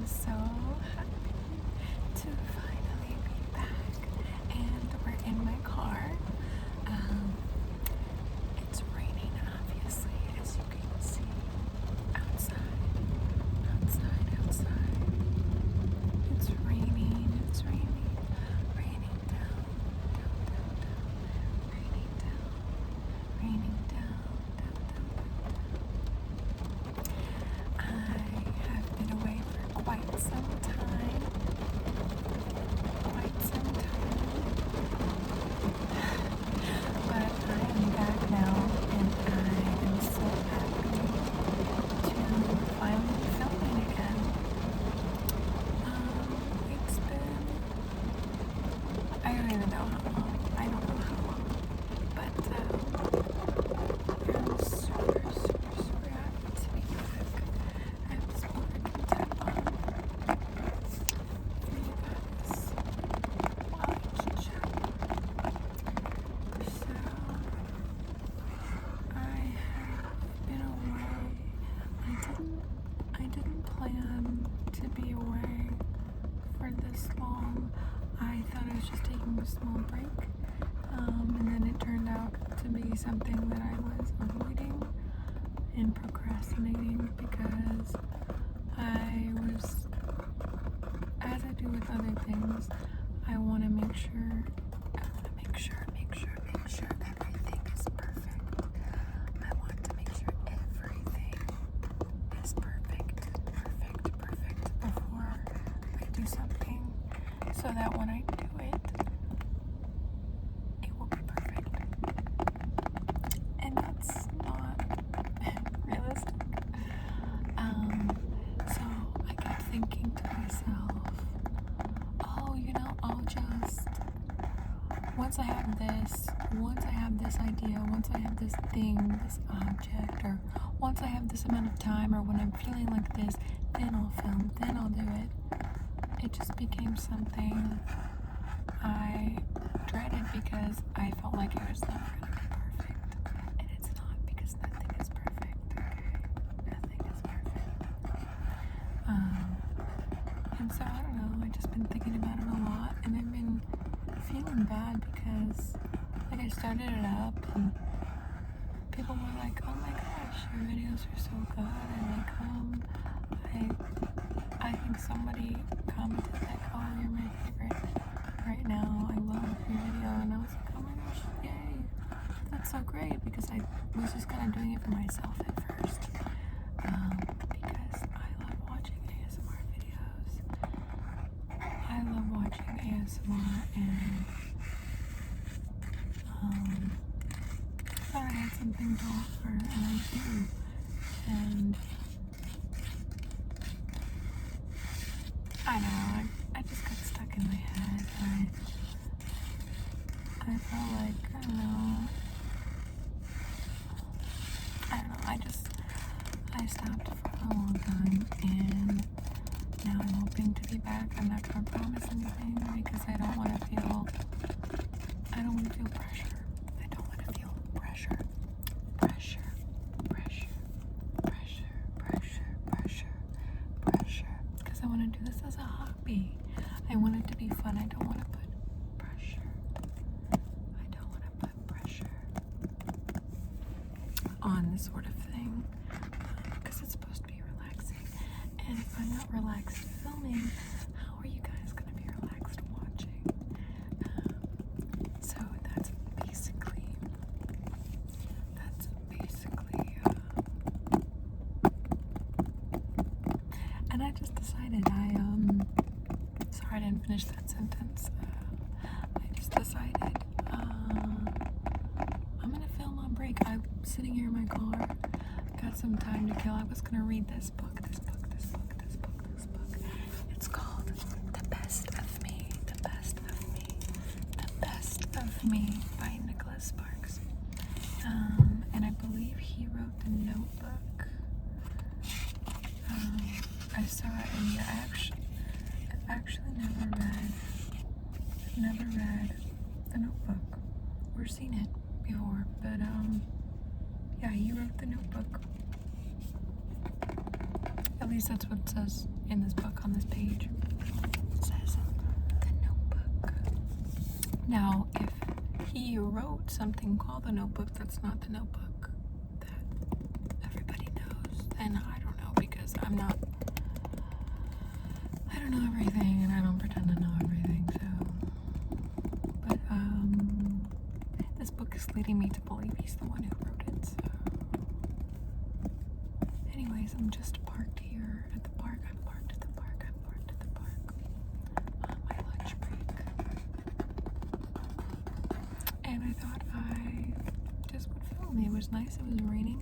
am so happy to finally be back, and we're in my car. It's raining, obviously, as you can see. Outside. It's raining, raining down, raining down. I have been away for quite some time. But I am back now, and I am so happy to finally be filming again. It's been, I don't even know how long. I don't know how long. But I'm super happy to be back. I have this wonderful tip on for you guys while I can chat. So, I have been away. I didn't plan to be away for this long. I thought I was just taking a small break, and then it turned out to be something that I was avoiding and procrastinating because I was, as I do with other things, I want to make sure everything is perfect. I want to make sure everything is perfect before I do something, so that when I do it, it will be perfect. And that's not realistic. So I kept thinking to myself, oh, I'll just, once I have this idea, once I have this thing, this object, or once I have this amount of time, or when I'm feeling like this, then I'll film, then I'll do it. It just became something I dreaded because I felt like it was never going to be perfect. And it's not, because nothing is perfect, okay? Nothing is perfect. And so, I don't know, I've just been thinking about it a lot, and I've been feeling bad because, like, I started it up, and people were like, oh my gosh, your videos are so good, and I think somebody commented like, oh, you're my favorite right now, I love your video, and I was like, oh my gosh, yay, that's so great, because I was just kind of doing it for myself at first, because I love watching ASMR videos. I love watching ASMR, and I thought I had something to offer, and I do, and I know, I just got stuck in my head. I felt like, I don't know, I stopped for a long time, and now I'm hoping to be back. I'm not gonna promise anything because I don't want to feel pressure. I don't want to feel pressure, because I want to do this as a hobby. I want it to be fun. I don't want to put pressure. On this sort of thing, because it's supposed to be relaxing. And if I'm not relaxed filming, how are you guys going to be relaxed watching? So that's basically and I just decided sorry I didn't finish that sentence. I just decided I'm gonna film on break. I'm sitting here in my car, got some time to kill. I was gonna read this book. It's called The Best of Me by Nicholas Sparks. And I believe he wrote The Notebook. I saw it in the I've actually never read The Notebook or seen it before, but yeah, he wrote The Notebook. At least that's what it says in this book on this page. It says The Notebook. Now, if he wrote something called The Notebook that's not the notebook that everybody knows, then I don't know, because I don't know everything, and I don't pretend to know everything, so. But, this book is leading me to believe he's the one who wrote it, so. Anyways, I'm just parked here at the park. I'm parked at the park on my lunch break. And I thought I just would film. It was nice, it was raining.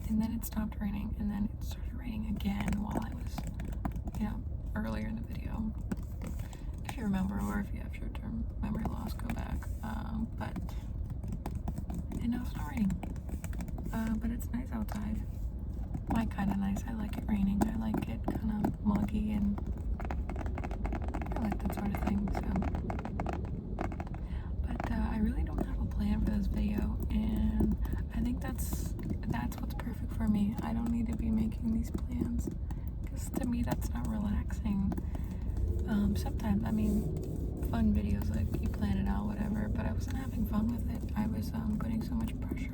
And then it stopped raining, and then it started raining again while I was, earlier in the video. If you remember, or if you have short-term memory loss, go back. And now it's not raining. But it's nice outside. Kind of nice. I like it raining. I like it kind of muggy, and I like that sort of thing. So, but I really don't have a plan for this video, and I think that's what's perfect for me. I don't need to be making these plans, because to me that's not relaxing. Sometimes, fun videos, like you plan it out, whatever. But I wasn't having fun with it. I was putting so much pressure.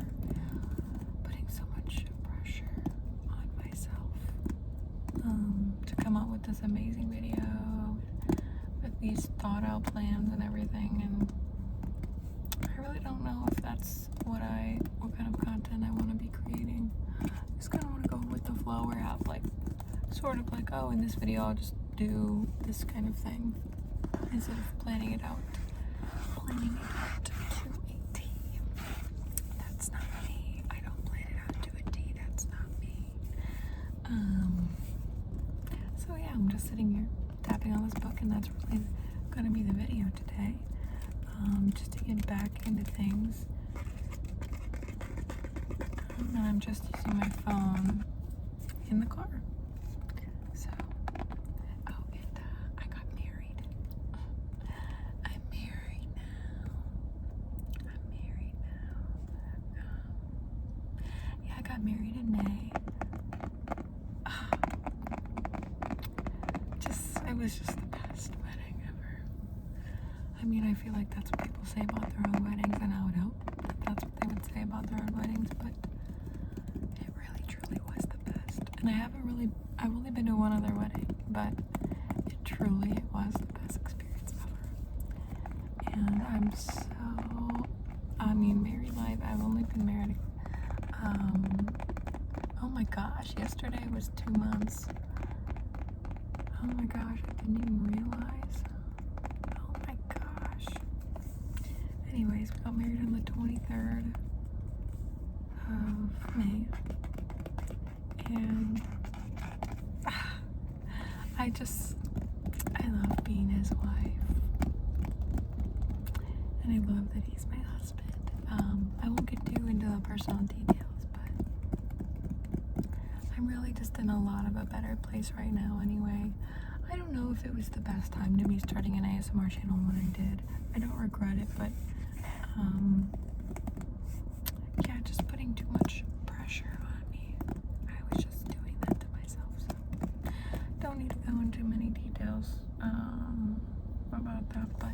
To come up with this amazing video with these thought out plans and everything, and I really don't know if that's what kind of content I want to be creating. I just kind of want to go with the flow, where I have sort of oh, in this video I'll just do this kind of thing, instead of planning it out to a T. That's not me. I don't plan it out to a T. That's not me. So yeah, I'm just sitting here tapping on this book, and that's really gonna be the video today. Just to get back into things. And I'm just using my phone in the car. So, I got married. I'm married now. Yeah, I got married in May. It was just the best wedding ever. I feel like that's what people say about their own weddings, and I would hope that that's what they would say about their own weddings, but it really truly was the best. And I've only been to one other wedding, but it truly was the best experience ever. And I'm married life, I've only been married, oh my gosh, yesterday was 2 months. Oh my gosh, I didn't even realize. Oh my gosh. Anyways, we got married on the 23rd of May. And I love being his wife. And I love that he's my husband. I won't get too into the personal details, but I'm really just in a lot of a better place right now anyway. I don't know if it was the best time to be starting an ASMR channel when I did. I don't regret it, but yeah, just putting too much pressure on me. I was just doing that to myself, so don't need to go into many details about that, but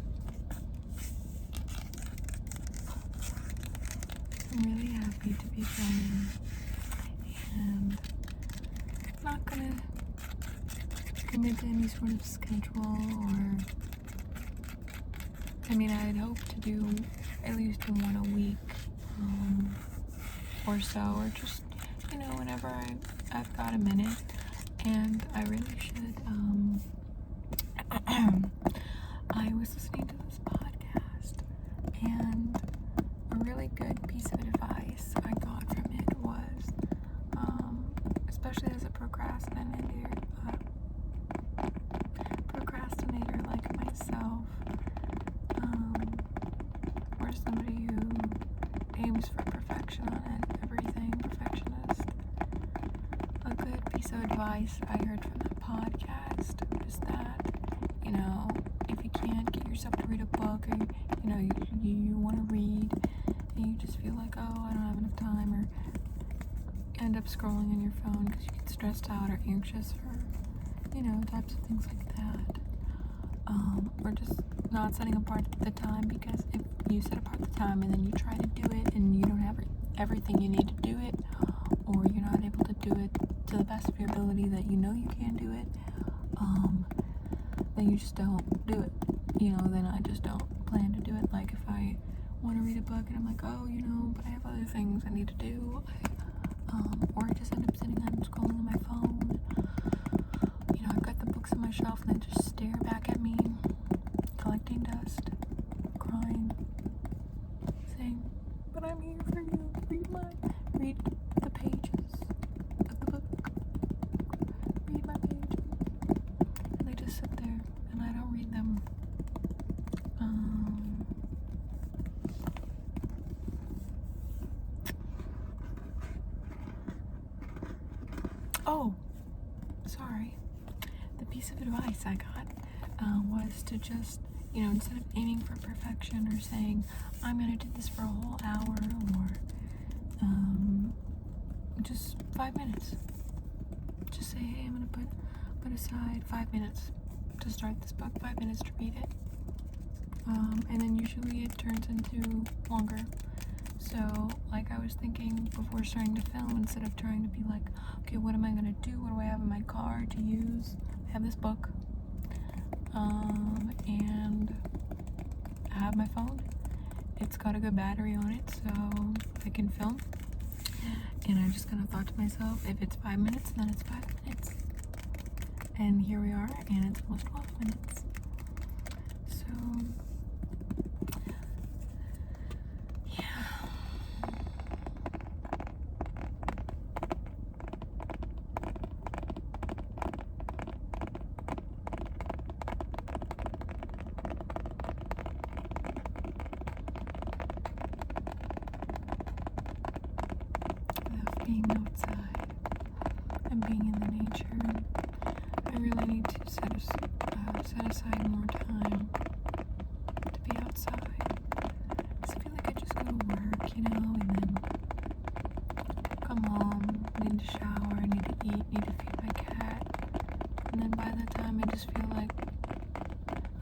I'm really happy to be filming, and I'm not gonna commit to any sort of schedule, or I'd hope to do at least one a week or so, or just whenever I've got a minute. And I really should I was listening to this podcast, and a really good piece of advice I got from it was, especially as a procrastinator like myself, or somebody who aims for perfection on everything, perfectionist. A good piece of advice I heard from the podcast was that, if you can't get yourself to read a book, or you want to read, and you just feel like, oh, I don't have enough time, or end up scrolling on your phone because you get stressed out or anxious, or types of things like that. Or just not setting apart the time, because if you set apart the time and then you try to do it and you don't have everything you need to do it, or you're not able to do it to the best of your ability that you know you can do it, then you just don't do it. Then I just don't plan to do it. Like if I want to read a book and I'm like, oh, but I have other things I need to do, or I just end up sitting and scrolling on my phone. I've got the books on my shelf and they just stare back at me, collecting dust, crying, saying, but I'm here for you, read the pages of the book, read my pages, and they just sit there, and I don't read them. Oh, sorry. The piece of advice I got was to just, instead of aiming for perfection or saying, I'm going to do this for a whole hour, or just 5 minutes. Just say, hey, I'm going to put aside 5 minutes to start this book, 5 minutes to read it. And then usually it turns into longer. So, like I was thinking before starting to film, instead of trying to be like, okay, what am I going to do? What do I have in my car to use? I have this book. And I have my phone. It's got a good battery on it, so I can film. And I just kind of thought to myself, if it's 5 minutes, then it's 5 minutes. And here we are, and it's almost 12 minutes. So, yeah. Being outside and being in the nature, I really need to set aside more time to be outside. Because I feel like I just go to work, and then come home, need to shower, need to eat, need to feed my cat, and then by the time I just feel like,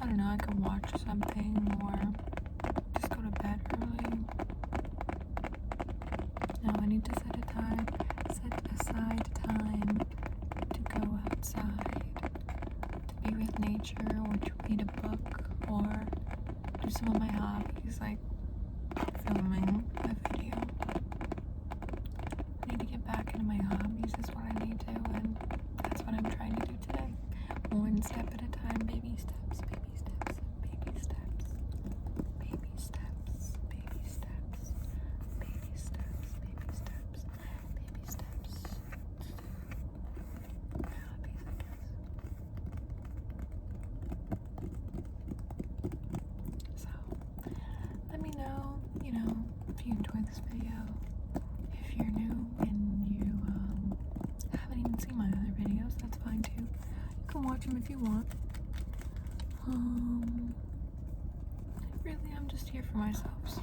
I don't know, I could watch something or just go to bed early. No, I need to set aside time to go outside, to be with nature, or to read a book, or do some of my hobbies, like filming a video. I need to get back into my hobbies is what I need to, and that's what I'm trying to do today. One step at a time, baby steps, baby steps, baby steps, baby steps, baby steps, baby steps, baby steps, baby steps. My hobbies, I guess. So, let me know, if you enjoyed this video. If you're new and you haven't even seen my other videos, that's fine too. You can watch them if you want. Really, I'm just here for myself, so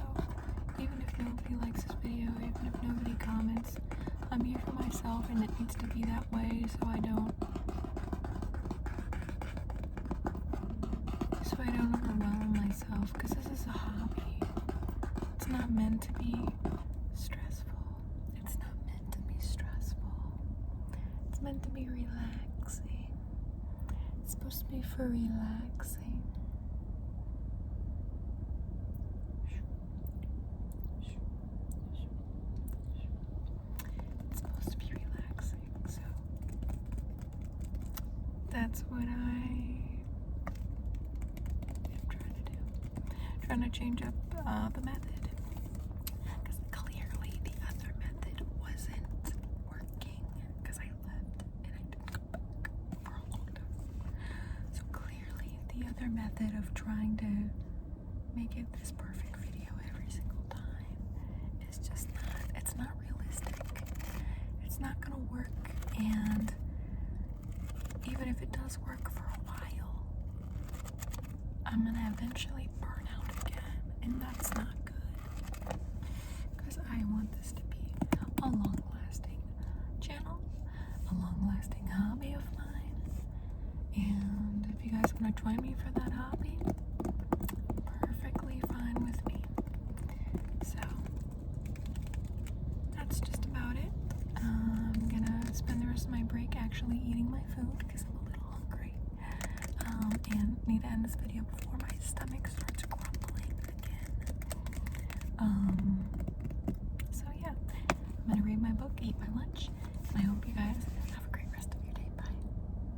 even if nobody likes this video, even if nobody comments, I'm here for myself, and it needs to be that way so I don't overwhelm myself, because this is a hobby. It's not meant to be stressful. It's not meant to be stressful. It's meant to be relaxing. It's supposed to be for relaxing. It's supposed to be relaxing, so that's what I am trying to do. Trying to change up the method. Because clearly the other method wasn't working. Because I left and I didn't go back for a long time. So clearly the other method of trying to make it this perfect video every single time is just it's not realistic. It's not gonna work, and even if it does work for a while, I'm gonna eventually burn out again, and that's not good. Because I want this to be a long-lasting channel, a long-lasting hobby of mine, want to join me for that hobby, perfectly fine with me. So that's just about it. I'm gonna spend the rest of my break actually eating my food because I'm a little hungry. And need to end this video before my stomach starts grumbling again.